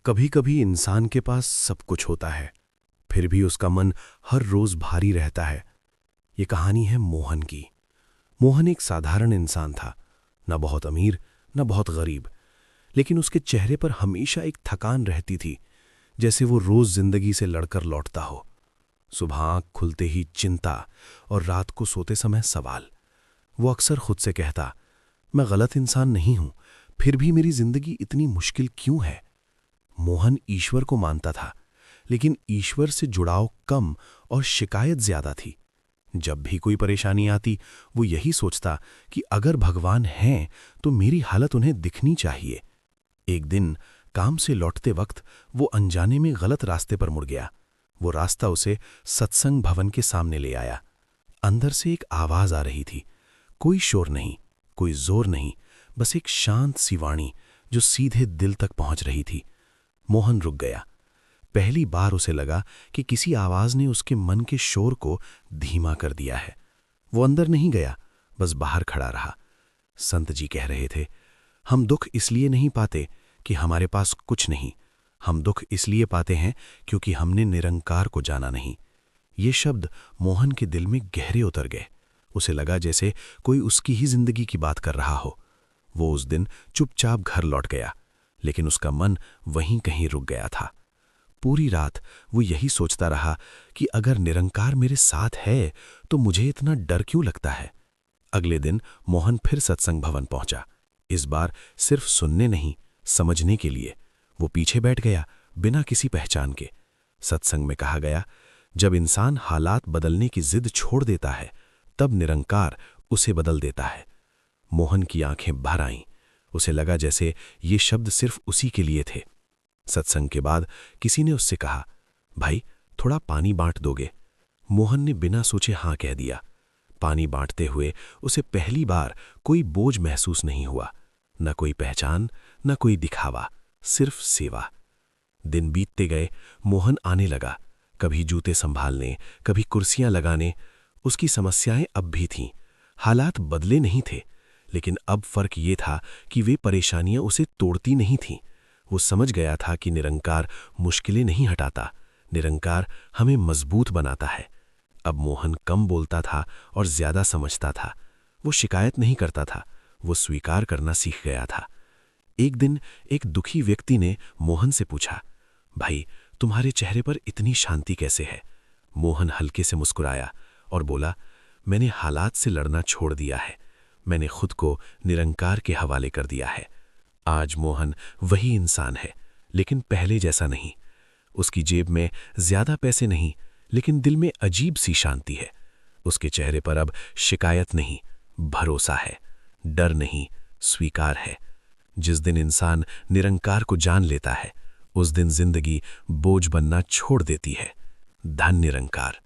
कभी कभी इंसान के पास सब कुछ होता है, फिर भी उसका मन हर रोज भारी रहता है। ये कहानी है मोहन की। मोहन एक साधारण इंसान था, न बहुत अमीर न बहुत गरीब, लेकिन उसके चेहरे पर हमेशा एक थकान रहती थी, जैसे वो रोज जिंदगी से लड़कर लौटता हो। सुबह आँख खुलते ही चिंता और रात को सोते समय सवाल। वो अक्सर खुद से कहता, मैं गलत इंसान नहीं हूं, फिर भी मेरी जिंदगी इतनी मुश्किल क्यों है। मोहन ईश्वर को मानता था, लेकिन ईश्वर से जुड़ाव कम और शिकायत ज्यादा थी। जब भी कोई परेशानी आती, वो यही सोचता कि अगर भगवान हैं तो मेरी हालत उन्हें दिखनी चाहिए। एक दिन काम से लौटते वक्त वो अनजाने में गलत रास्ते पर मुड़ गया। वो रास्ता उसे सत्संग भवन के सामने ले आया। अंदर से एक आवाज आ रही थी, कोई शोर नहीं, कोई जोर नहीं, बस एक शांत सी वाणी जो सीधे दिल तक पहुंच रही थी। मोहन रुक गया। पहली बार उसे लगा कि किसी आवाज ने उसके मन के शोर को धीमा कर दिया है। वो अंदर नहीं गया, बस बाहर खड़ा रहा। संत जी कह रहे थे, हम दुख इसलिए नहीं पाते कि हमारे पास कुछ नहीं, हम दुख इसलिए पाते हैं क्योंकि हमने निरंकार को जाना नहीं। ये शब्द मोहन के दिल में गहरे उतर गए। उसे लगा जैसे कोई उसकी ही जिंदगी की बात कर रहा हो। वो उस दिन चुपचाप घर लौट गया, लेकिन उसका मन वहीं कहीं रुक गया था। पूरी रात वो यही सोचता रहा कि अगर निरंकार मेरे साथ है तो मुझे इतना डर क्यों लगता है। अगले दिन मोहन फिर सत्संग भवन पहुंचा। इस बार सिर्फ सुनने नहीं, समझने के लिए। वो पीछे बैठ गया, बिना किसी पहचान के। सत्संग में कहा गया, जब इंसान हालात बदलने की जिद छोड़ देता है, तब निरंकार उसे बदल देता है। मोहन की आंखें भर आईं। उसे लगा जैसे ये शब्द सिर्फ उसी के लिए थे। सत्संग के बाद किसी ने उससे कहा, भाई थोड़ा पानी बांट दोगे? मोहन ने बिना सोचे हां कह दिया। पानी बांटते हुए उसे पहली बार कोई बोझ महसूस नहीं हुआ। न कोई पहचान, न कोई दिखावा, सिर्फ सेवा। दिन बीतते गए, मोहन आने लगा, कभी जूते संभालने, कभी कुर्सियां लगाने। उसकी समस्याएं अब भी थीं। हालात बदले नहीं थे, लेकिन अब फर्क ये था कि वे परेशानियां उसे तोड़ती नहीं थीं। वो समझ गया था कि निरंकार मुश्किलें नहीं हटाता, निरंकार हमें मजबूत बनाता है। अब मोहन कम बोलता था और ज्यादा समझता था। वो शिकायत नहीं करता था, वो स्वीकार करना सीख गया था। एक दिन एक दुखी व्यक्ति ने मोहन से पूछा, भाई तुम्हारे चेहरे पर इतनी शांति कैसे है? मोहन हल्के से मुस्कुराया और बोला, मैंने हालात से लड़ना छोड़ दिया है, मैंने खुद को निरंकार के हवाले कर दिया है। आज मोहन वही इंसान है, लेकिन पहले जैसा नहीं। उसकी जेब में ज्यादा पैसे नहीं, लेकिन दिल में अजीब सी शांति है। उसके चेहरे पर अब शिकायत नहीं, भरोसा है। डर नहीं, स्वीकार है। जिस दिन इंसान निरंकार को जान लेता है, उस दिन जिंदगी बोझ बनना छोड़ देती है। धन निरंकार।